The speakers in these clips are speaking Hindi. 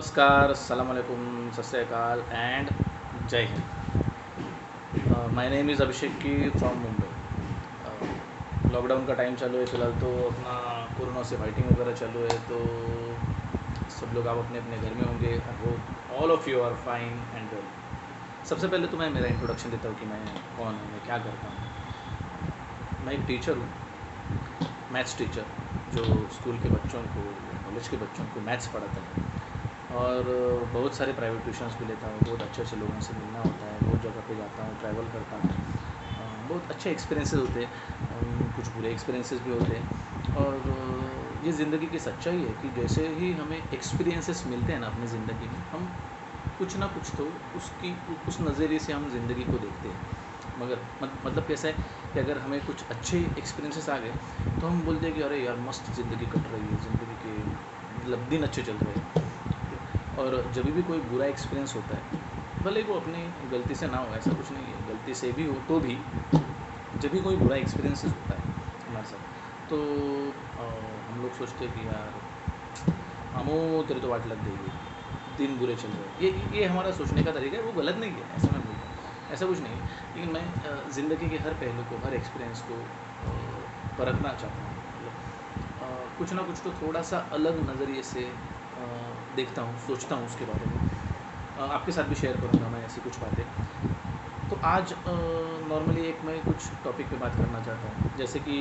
नमस्कार, अस्सलाम वालेकुम, सत श्री अकाल एंड जय हिंद। माय नेम इज़ अभिषेक की फ्रॉम मुंबई। लॉकडाउन का टाइम चालू है फ़िलहाल, तो अपना कोरोना से फाइटिंग वगैरह चालू है, तो सब लोग आप अपने अपने घर में होंगे। I hope all of you are fine and well. सबसे पहले तो मैं मेरा इंट्रोडक्शन देता हूँ कि मैं कौन हूँ, मैं क्या करता हूँ। मैं एक टीचर हूँ, मैथ्स टीचर, जो स्कूल के बच्चों को, कॉलेज के बच्चों को मैथ्स पढ़ाता है। और बहुत सारे प्राइवेट ट्यूशन्स भी लेता हूँ, बहुत अच्छे अच्छे लोगों से मिलना होता है, बहुत जगह पे जाता हूँ, ट्रैवल करता हूँ। बहुत अच्छे एक्सपीरियंसेस होते हैं, कुछ बुरे एक्सपीरियंसेस भी होते हैं। और ये ज़िंदगी की सच्चाई है कि जैसे ही हमें एक्सपीरियंसेस मिलते हैं ना अपनी ज़िंदगी में, हम कुछ ना कुछ तो उसकी उस नज़रिए से हम ज़िंदगी को देखते हैं। मगर मतलब कैसा है कि अगर हमें कुछ अच्छे एक्सपीरियंसेस आ गए तो हम बोलते हैं कि अरे यार मस्त ज़िंदगी कट रही है, ज़िंदगी के मतलब दिन अच्छे चल रहे हैं। और जब भी कोई बुरा एक्सपीरियंस होता है, भले वो अपनी गलती से ना हो, ऐसा कुछ नहीं है, गलती से भी हो तो भी जब भी कोई बुरा एक्सपीरियंस होता है हमारे साथ, तो हम लोग सोचते हैं कि यार हमो तेरे तो वाट लग गई है, दिन बुरे चल रहे हैं। ये हमारा सोचने का तरीका है, वो गलत नहीं है, ऐसा मैं बोलता हूँ, ऐसा कुछ नहीं है। लेकिन मैं ज़िंदगी के हर पहलू को, हर एक्सपीरियंस को परखना चाहता हूँ। मतलब कुछ ना कुछ तो थोड़ा सा अलग नज़रिए से देखता हूँ, सोचता हूँ उसके बारे में। आपके साथ भी शेयर करूँगा मैं ऐसी कुछ बातें। तो आज नॉर्मली एक मैं कुछ टॉपिक पे बात करना चाहता हूँ, जैसे कि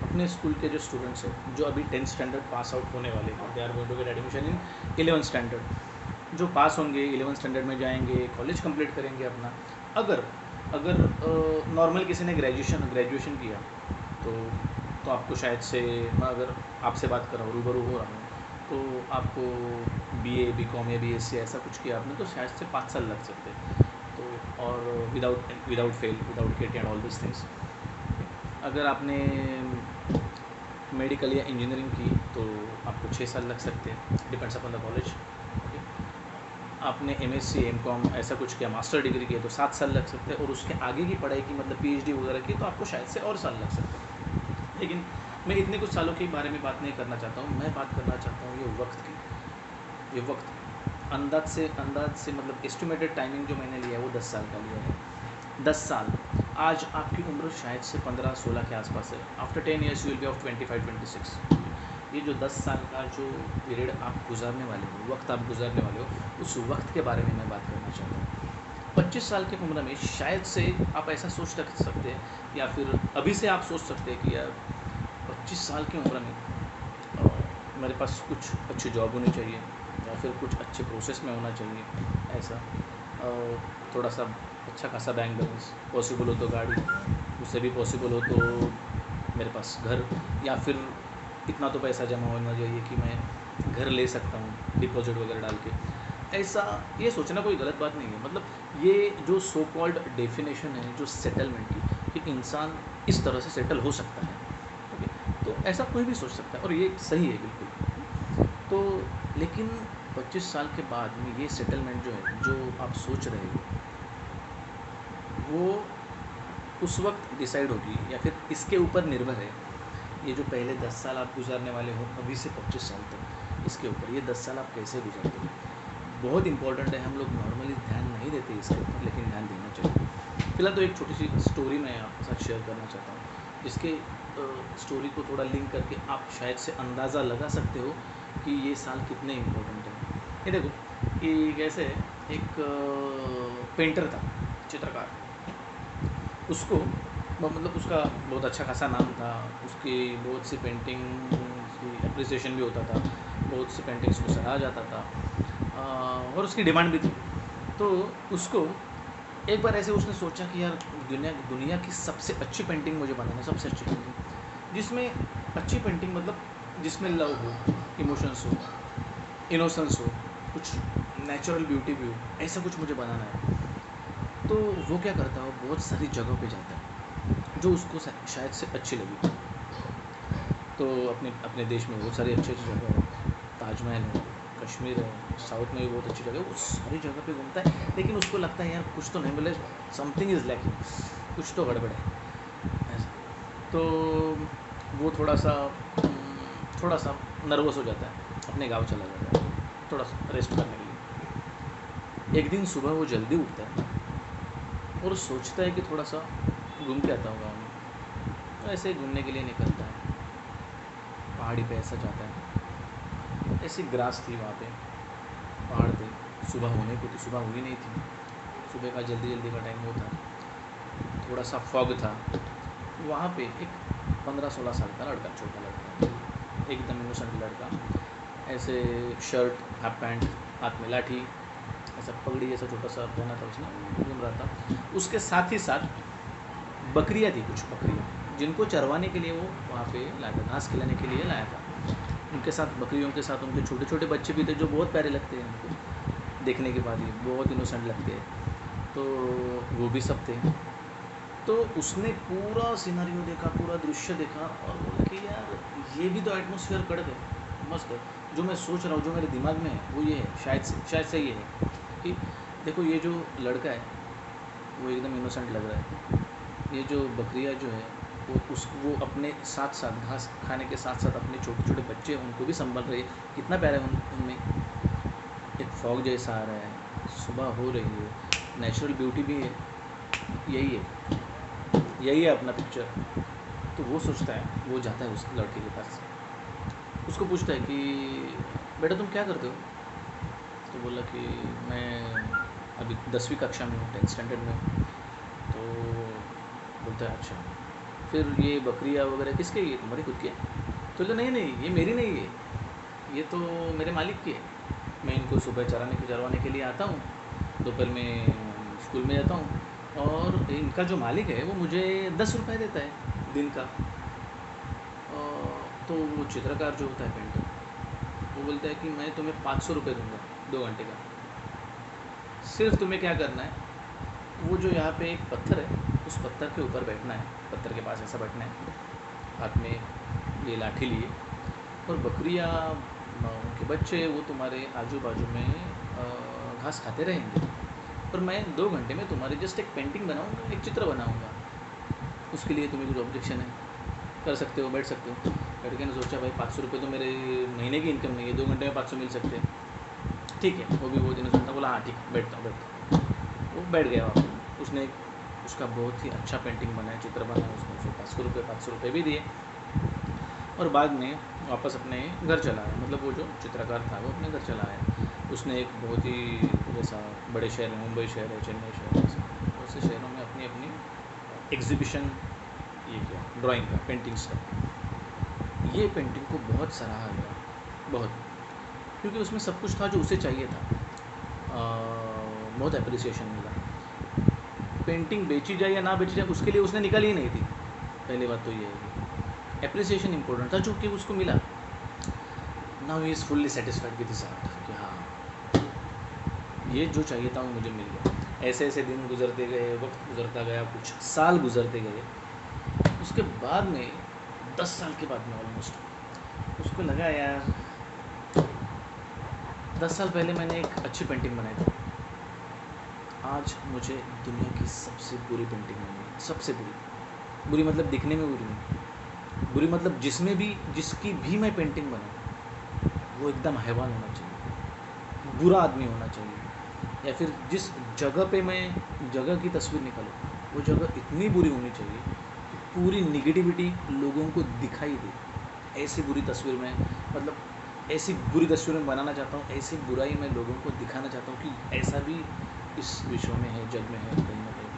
अपने स्कूल के जो स्टूडेंट्स हैं, जो अभी 10th स्टैंडर्ड पास आउट होने वाले हैं, they are going to get admission in 11th standard. जो पास होंगे, 11th स्टैंडर्ड में जाएंगे, कॉलेज कंप्लीट करेंगे अपना। अगर अगर नॉर्मल किसी ने ग्रेजुएशन किया, तो आपको शायद से, मैं अगर आपसे बात कर रहा हूँ, रूबरू हो रहा हूँ, तो आपको बीए, बीकॉम या बीएससी ऐसा कुछ किया आपने, तो शायद से 5 साल लग सकते हैं। तो और without fail, without gate and all this things. अगर आपने मेडिकल या इंजीनियरिंग की तो आपको 6 साल लग सकते हैं, depends upon the college. Okay, आपने एमएससी, एमकॉम ऐसा कुछ किया, मास्टर डिग्री की है, तो 7 साल लग सकते हैं। और उसके आगे की पढ़ाई की, मतलब पीएचडी वगैरह की, तो आपको शायद से और साल लग सकते हैं। लेकिन मैं इतने कुछ सालों के बारे में बात नहीं करना चाहता हूँ। मैं बात करना चाहता हूँ ये वक्त की। ये वक्त अंदाज से मतलब एस्टिमेटेड टाइमिंग जो मैंने लिया है वो 10 साल का लिया है। 10 साल। आज आपकी उम्र शायद से 15-16 के आसपास है। After 10 years you will be of 25-26। ये जो 10 साल का जो पीरियड आप गुजारने वाले हो, वक्त आप गुजारने वाले हो, उस वक्त के बारे में मैं बात करना चाहता हूँ। 25 साल की उम्र में शायद से आप ऐसा सोच सकते हैं, या फिर अभी से आप सोच सकते हैं कि यार 25 साल की उम्र में मेरे पास कुछ अच्छी जॉब होनी चाहिए, या फिर कुछ अच्छे प्रोसेस में होना चाहिए ऐसा। थोड़ा सा अच्छा खासा बैंक बैलेंस, पॉसिबल हो तो गाड़ी, उससे भी पॉसिबल हो तो मेरे पास घर, या फिर इतना तो पैसा जमा होना चाहिए कि मैं घर ले सकता हूँ डिपॉजिट वगैरह डाल के। ऐसा ये सोचना कोई गलत बात नहीं है। मतलब ये जो सो कॉल्ड डेफिनेशन है जो सेटलमेंट की, कि इंसान इस तरह से सेटल हो सकता है, ओके, तो ऐसा कोई भी सोच सकता है और ये सही है बिल्कुल। तो लेकिन 25 साल के बाद में ये सेटलमेंट जो है, जो आप सोच रहे हो, वो उस वक्त डिसाइड होगी या फिर इसके ऊपर निर्भर है। ये जो पहले 10 साल आप गुजारने वाले हो अभी से 25 साल तक, इसके ऊपर ये 10 साल आप कैसे गुजारते हो बहुत इंपॉर्टेंट है। हम लोग नॉर्मली ध्यान नहीं देते इसके ऊपर, लेकिन ध्यान देना चाहिए। फिलहाल तो एक छोटी सी स्टोरी मैं आपके साथ शेयर करना चाहता हूँ, जिसके स्टोरी को थोड़ा लिंक करके आप शायद से अंदाज़ा लगा सकते हो कि ये साल कितने इम्पोर्टेंट हैं। ये देखो कि कैसे एक पेंटर था, चित्रकार। उसको मतलब उसका बहुत अच्छा खासा नाम था, उसकी बहुत सी पेंटिंग की अप्रिसिएशन भी होता था, बहुत सी पेंटिंग्स को सराहा जाता था, और उसकी डिमांड भी थी। तो उसको एक बार ऐसे उसने सोचा कि यार दुनिया दुनिया की सबसे अच्छी पेंटिंग मुझे बनाना है, सबसे अच्छी पेंटिंग जिसमें, अच्छी पेंटिंग मतलब जिसमें लव हो, इमोशंस हो, इनोसेंस हो, कुछ नेचुरल ब्यूटी भी हो, ऐसा कुछ मुझे बनाना है। तो वो क्या करता है, वो बहुत सारी जगहों पे जाता है जो उसको शायद से अच्छी लगी। तो अपने अपने देश में बहुत सारी अच्छी अच्छी जगह है, ताजमहल है, कश्मीर है, साउथ में भी बहुत अच्छी जगह है, वो सारी जगह पे घूमता है। लेकिन उसको लगता है यार कुछ तो नहीं मिले, समथिंग इज़ लैकिंग, कुछ तो गड़बड़ है ऐसा। तो वो थोड़ा सा नर्वस हो जाता है, अपने गाँव चला जाता है। थोड़ा रेस्ट करने के लिए। एक दिन सुबह वो जल्दी उठता है और सोचता है कि थोड़ा सा घूम के आता होगा उन्हें, तो ऐसे ही घूमने के लिए निकलता है। पहाड़ी पे ऐसा जाता है, ऐसी ग्रास थी वहाँ पे, पहाड़ थे, सुबह होने को थी, सुबह हुई नहीं थी, सुबह का जल्दी जल्दी का टाइम वो था, थोड़ा सा फॉग था। वहाँ पे एक 15-16 साल का लड़का, छोटा लड़का, एकदम इनोसेंट लड़का, ऐसे शर्ट हाफ पैंट, हाथ में लाठी, ऐसा पगड़ी जैसा छोटा सा पहना था उसने, घूम रहा था। उसके साथ ही साथ बकरियाँ थी, कुछ बकरियाँ जिनको चरवाने के लिए वो वहाँ पे लाया था, घास खिलाने के लिए लाया था। उनके साथ, बकरियों के साथ उनके छोटे छोटे बच्चे भी थे जो बहुत प्यारे लगते हैं उनको देखने के बाद ही, बहुत इनोसेंट लगते हैं, तो वो भी सब थे। तो उसने पूरा सिनारियो देखा, पूरा दृश्य देखा और बोला कि यार ये भी तो एटमॉस्फेयर कड़क है, मस्त है। जो मैं सोच रहा हूँ, जो मेरे दिमाग में है वो ये है, शायद से ये है कि देखो ये जो लड़का है वो एकदम इनोसेंट लग रहा है, ये जो बकरियाँ जो है वो अपने साथ साथ घास खाने के साथ साथ अपने छोटे छोटे बच्चे उनको भी संभाल रही है, कितना प्यारा है उनमें। एक फॉग जैसा आ रहा है, सुबह हो रही है, नेचुरल ब्यूटी भी है, यही है अपना पिक्चर। तो वो सोचता है, वो जाता है उस लड़के के पास, उसको पूछता है कि बेटा तुम क्या करते हो? तो बोला कि मैं अभी 10वीं कक्षा में हूँ, 10th स्टैंडर्ड में हूँ। तो बोलता है अच्छा, फिर ये बकरियाँ वगैरह किसके, ये तुम्हारी खुद की है? तो बोला नहीं ये मेरी नहीं है, ये तो मेरे मालिक की है। मैं इनको सुबह चरवाने के लिए आता हूँ, दोपहर में स्कूल में जाता हूँ, और इनका जो मालिक है वो मुझे 10 रुपये देता है दिन का। तो वो चित्रकार जो होता है, पेंटर, वो बोलता है कि मैं तुम्हें 500 रुपये दूँगा 2 घंटे का। सिर्फ तुम्हें क्या करना है, वो जो यहाँ पे एक पत्थर है, उस पत्थर के ऊपर बैठना है, पत्थर के पास ऐसा बैठना है, हाथ में ये लाठी लिए, और बकरियाँ, उनके बच्चे वो तुम्हारे आजू बाजू में घास खाते रहेंगे, और मैं 2 घंटे में तुम्हारी जस्ट एक पेंटिंग बनाऊँगा, एक चित्र बनाऊँगा। उसके लिए तुम्हें कुछ ऑब्जेक्शन है? कर सकते हो, बैठ सकते हो। लड़के ने सोचा भाई 500 रुपये तो मेरे महीने की इनकम नहीं है, 2 घंटे में 500 मिल सकते हैं, ठीक है। वो भी बहुत दिन सुनता, बोला हाँ ठीक, बैठता हूँ। वो बैठ गया वहाँ पर, उसने उसका बहुत ही अच्छा पेंटिंग बनाया, चित्र बनाया, उसने उसको 500 रुपये भी दिए, और बाद में वापस अपने घर चला आया। मतलब वो जो चित्रकार था वो अपने घर चला आया। उसने एक बहुत ही जैसा बड़े शहर में, मुंबई शहर है, चेन्नई शहर है, बहुत से शहरों में अपनी अपनी एग्जीबिशन ये किया, ड्राइंग का, पेंटिंग्स का। ये पेंटिंग को बहुत सराहा गया, बहुत, क्योंकि उसमें सब कुछ था जो उसे चाहिए था। बहुत अप्रिसिएशन मिला। पेंटिंग बेची जाए या ना बेची जाए उसके लिए उसने निकाली ही नहीं थी, पहली बात तो ये है कि अप्रिसिएशन इम्पोर्टेंट था, जो कि उसको मिला। Now he is fully satisfied with his art कि हाँ ये जो चाहिए था वो मुझे मिल गया। ऐसे ऐसे दिन गुजरते गए, वक्त गुजरता गया, कुछ साल गुजरते गए। उसके बाद में 10 साल के बाद में ऑलमोस्ट उसको लगा यार 10 साल पहले मैंने एक अच्छी पेंटिंग बनाई थी, आज मुझे दुनिया की सबसे बुरी पेंटिंग बनी, सबसे बुरी मतलब दिखने में बुरी नहीं, बुरी मतलब जिसकी भी मैं पेंटिंग बनाऊँ वो एकदम हैवान होना चाहिए, बुरा आदमी होना चाहिए, या फिर जिस जगह पे मैं जगह की तस्वीर निकालूँ वो जगह इतनी बुरी होनी चाहिए कि पूरी निगेटिविटी लोगों को दिखाई दे। ऐसी बुरी तस्वीर में, मतलब ऐसी बुरी तस्वीर मैं बनाना चाहता हूँ, ऐसी बुराई मैं लोगों को दिखाना चाहता हूँ कि ऐसा भी इस विश्व में है, जग में है, कहीं ना कहीं।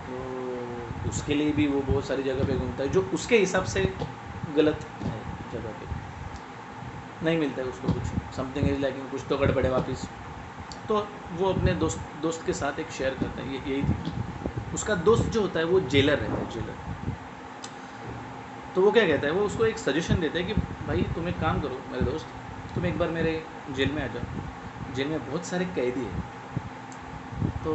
तो उसके लिए भी वो बहुत सारी जगह पे घूमता है जो उसके हिसाब से गलत है, जगह पे नहीं मिलता है उसको कुछ, समथिंग इज लाइक कुछ तो गड़बड़ है वापस। तो वो अपने दोस्त के साथ एक शेयर करता है, यही थी। उसका दोस्त जो होता है वो जेलर रहता है, जेलर। तो वो क्या कहता है, वो उसको एक सजेशन देता है कि भाई तुम एक काम करो मेरे दोस्त, तुम एक बार मेरे जेल में आ जाओ, जेल में बहुत सारे कैदी हैं, तो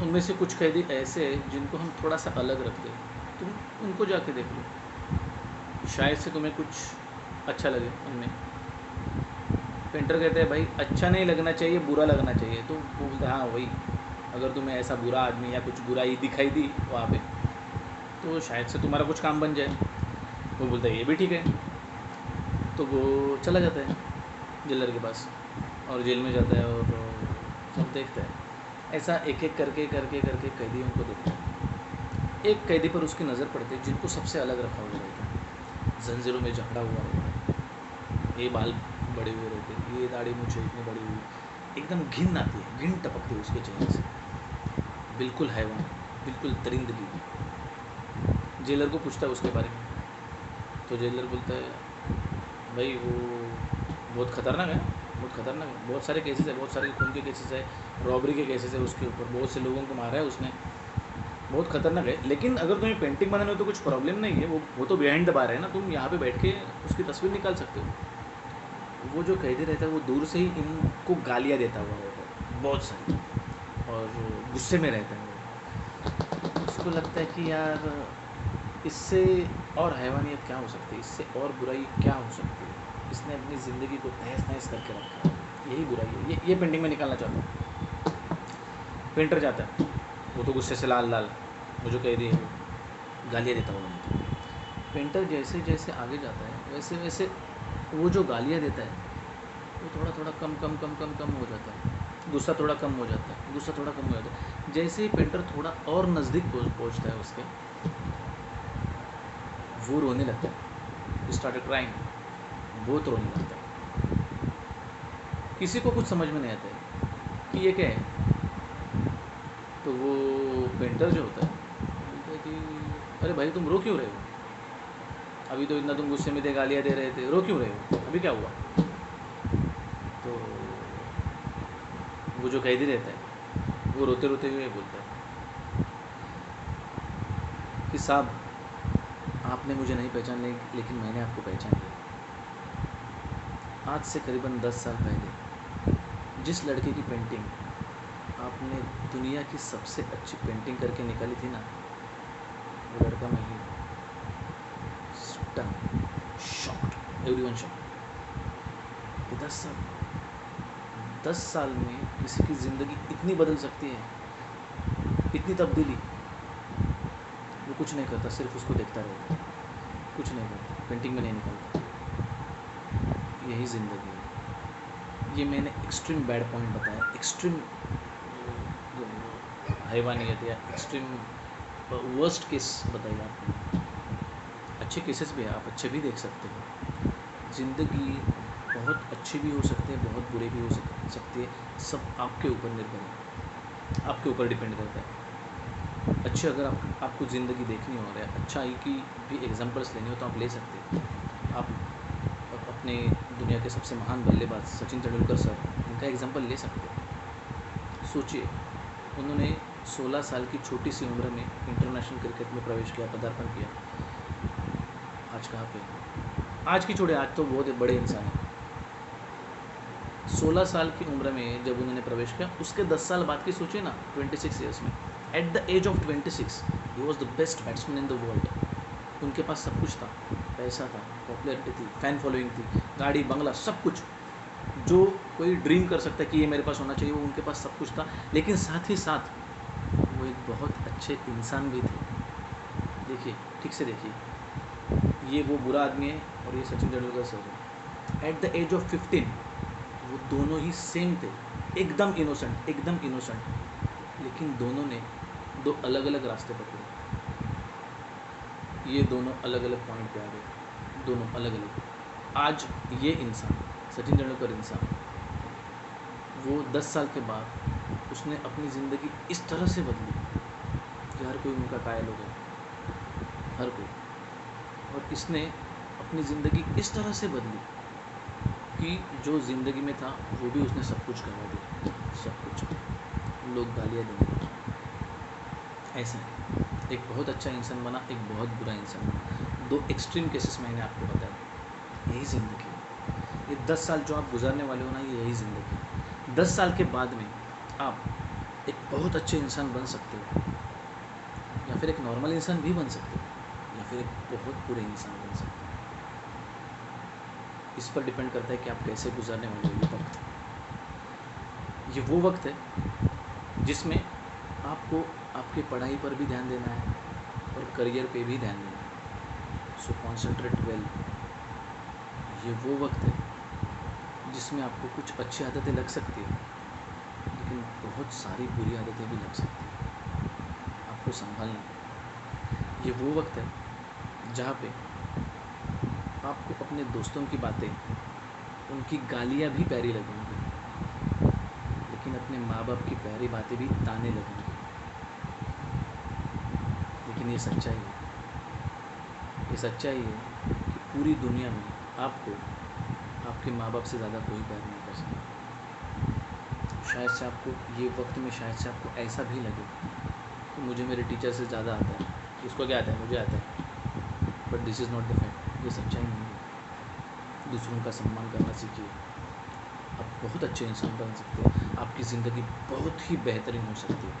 उनमें से कुछ कैदी ऐसे हैं जिनको हम थोड़ा सा अलग रखते हैं, तुम उनको जाके देख लो, शायद से तुम्हें कुछ अच्छा लगे उनमें। पेंटर कहते हैं भाई अच्छा नहीं लगना चाहिए, बुरा लगना चाहिए। तो वो बोलते हैं हाँ वही, अगर तुम्हें ऐसा बुरा आदमी या कुछ बुराई दिखाई दी वहाँ पे तो शायद से तुम्हारा कुछ काम बन जाए। वो बोलता है ये भी ठीक है, तो वो चला जाता है। जेलर के पास, और जेल में जाता है और सब देखता है। ऐसा एक एक करके करके करके कैदियों को देखता है। एक कैदी पर उसकी नज़र पड़ती है जिनको सबसे अलग रखा हुआ रहता है, जंजीरों में जकड़ा हुआ रहता है, ये बाल बड़े हुए रहते हैं, ये दाढ़ी मूछें इतनी बड़ी हुई, एकदम घिन आती है, घिन टपकती है उसके चेहरे से, बिल्कुल हैवान, बिल्कुल दरिंदगी। जेलर को पूछता है उसके बारे में, तो जेलर बोलता है भाई वो बहुत ख़तरनाक है, बहुत ख़तरनाक है, बहुत सारे केसेस है, बहुत सारे खून के केसेस है, रॉबरी के केसेस है उसके ऊपर, बहुत से लोगों को मारा है उसने, बहुत ख़तरनाक है। लेकिन अगर तुम्हें पेंटिंग बनाने में तो कुछ प्रॉब्लम नहीं है, वो तो बिहाइंड द बार है ना, तुम यहाँ पे बैठ के उसकी तस्वीर निकाल सकते हो। वो जो कैदी रहता है वो दूर से ही इनको गालियाँ देता हुआ रहता है, बहुत सारी, और गुस्से में रहता है वो। उसको लगता है कि यार इससे और हैवानियत क्या हो सकती है, इससे और बुराई क्या हो सकती है, इसने अपनी ज़िंदगी को तहस नहस करके रखा है, यही बुराई है, ये पेंटिंग में निकालना चाहता हूँ। पेंटर जाता है, वो तो गुस्से से लाल लाल, वो जो कैदी है वो गालियाँ देता हुआ रहता है। पेंटर जैसे जैसे आगे जाता है वैसे वैसे वो जो गालियाँ देता है वो थोड़ा थोड़ा कम कम कम कम कम हो जाता है, गुस्सा थोड़ा कम हो जाता है, गुस्सा थोड़ा कम हो जाता है। जैसे ही पेंटर थोड़ा और नज़दीक पहुँचता है उसके, वो रोने लगता है, स्टार्टेड क्राइंग, बहुत रोने लगता है। किसी को कुछ समझ में नहीं आता है कि ये क्या है। तो वो पेंटर जो होता है बोलता है कि अरे भाई तुम रो क्यों रहे हो, अभी तो इतना तुम गुस्से में थे, गालियाँ दे रहे थे, रो क्यों रहे हो, अभी क्या हुआ। तो वो जो कैदी रहता है वो रोते रोते हुए बोलता है कि साहब आपने मुझे नहीं पहचान लेकिन मैंने आपको पहचान लिया। आज से करीबन 10 साल पहले जिस लड़के की पेंटिंग आपने दुनिया की सबसे अच्छी पेंटिंग करके निकाली थी ना, वो लड़का मैं ही हूँ। Stun, shocked, everyone shocked. 10 साल में किसी की ज़िंदगी इतनी बदल सकती है, इतनी तब्दीली। वो कुछ नहीं करता, सिर्फ उसको देखता रहता, कुछ नहीं करता, पेंटिंग में नहीं निकलता। यही ज़िंदगी है। ये मैंने एक्सट्रीम बैड पॉइंट बताया, एक्सट्रीम हैवानियत या एक्सट्रीम वर्स्ट केस बताइए आपने। अच्छे केसेस भी है, आप अच्छे भी देख सकते हो। ज़िंदगी बहुत अच्छी भी हो सकती है, बहुत बुरी भी हो सकती है, सब आपके ऊपर निर्भर है, आपके ऊपर डिपेंड करता है। अच्छे अगर आपको ज़िंदगी देखनी हो और अच्छाई की भी एग्जांपल्स लेनी हो तो आप ले सकते हैं। आप अपने दुनिया के सबसे महान बल्लेबाज सचिन तेंदुलकर सर, इनका एग्जांपल ले सकते हैं। सोचिए, उन्होंने 16 साल की छोटी सी उम्र में इंटरनेशनल क्रिकेट में प्रवेश किया, पदार्पण किया। आज कहाँ पे, आज की छोड़े, आज तो बहुत बड़े इंसान हैं। 16 साल की उम्र में जब उन्होंने प्रवेश किया, उसके 10 साल बाद की सोचिए ना, 26 ईयर्स में, at the age of 26 he was the best batsman in the world. उनके पास सब कुछ था, पैसा था, पॉपुलैरिटी थी, फ़ैन फॉलोइंग थी, गाड़ी बंगला, सब कुछ जो कोई ड्रीम कर सकता है कि ये मेरे पास होना चाहिए, वो उनके पास सब कुछ था। लेकिन साथ ही साथ वो एक बहुत अच्छे इंसान भी थे। देखिए, ठीक से देखिए, ये वो बुरा आदमी है और ये सचिन तेंदुलकर सर है। एट द एज ऑफ 15 वो दोनों ही सेम थे, एकदम इनोसेंट, एकदम इनोसेंट। लेकिन दोनों ने दो अलग अलग रास्ते पकड़े, ये दोनों अलग अलग पॉइंट पे आ गए, दोनों अलग अलग। आज ये इंसान, सचिन तेंदुलकर इंसान, वो 10 साल के बाद उसने अपनी ज़िंदगी इस तरह से बदली कि हर कोई उनका कायल हो गया, हर कोई। और इसने अपनी ज़िंदगी इस तरह से बदली कि जो ज़िंदगी में था वो भी उसने सब कुछ गंवा दिया, सब कुछ। लोग गालियाँ देने लगे। ऐसा है, एक बहुत अच्छा इंसान बना, एक बहुत बुरा इंसान बना। दो एक्सट्रीम केसेस मैंने आपको बताया, यही ज़िंदगी है। ये 10 साल जो आप गुजारने वाले हो ना, ये यही ज़िंदगी है। 10 साल के बाद में आप एक बहुत अच्छे इंसान बन सकते हो, या फिर एक नॉर्मल इंसान भी बन सकते हो, या फिर एक बहुत बुरे इंसान बन सकते हो। इस पर डिपेंड करता है कि आप कैसे गुजारने वाले हो ये वक्त। ये वो वक्त है जिसमें आपको आपकी पढ़ाई पर भी ध्यान देना है और करियर पे भी ध्यान देना है। So concentrate well. ये वो वक्त है जिसमें आपको कुछ अच्छी आदतें लग सकती है, लेकिन बहुत सारी बुरी आदतें भी लग सकती हैं। आपको संभालना है। ये वो वक्त है जहाँ पे आपको अपने दोस्तों की बातें, उनकी गालियाँ भी प्यारी लगेंगी, लेकिन अपने माँ बाप की प्यारी बातें भी ताने लगेंगी। लेकिन ये सच्चाई है, ये सच्चाई है कि पूरी दुनिया में आपको आपके माँ बाप से ज़्यादा कोई प्यार नहीं कर सकता। शायद से आपको ये वक्त में शायद से आपको ऐसा भी लगे कि मुझे मेरे टीचर से ज़्यादा आता है, इसको क्या आता है, मुझे आता है, but this is not the fact. ये सच्चाई नहीं है। दूसरों का सम्मान करना सीखिए, आप बहुत अच्छे इंसान बन सकते हैं, आपकी ज़िंदगी बहुत ही बेहतरीन हो सकती है।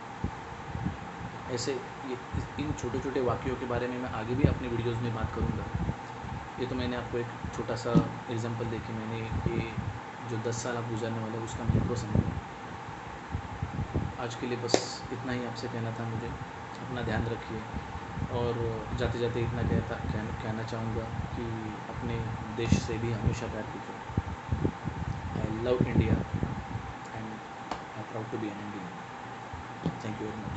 ऐसे इन छोटे छोटे वाक़यों के बारे में मैं आगे भी अपने वीडियोज़ में बात करूँगा। ये तो मैंने आपको एक छोटा सा एग्जांपल देके मैंने ये जो 10 साल आप गुजारने वाले उसका महत्व समझा। आज के लिए बस इतना ही आपसे कहना था मुझे। अपना ध्यान रखिए, और जाते जाते इतना कहना चाहूँगा कि अपने देश से भी हमेशा प्यार कीजिए। I love India and I proud to be an Indian. Thank you very much.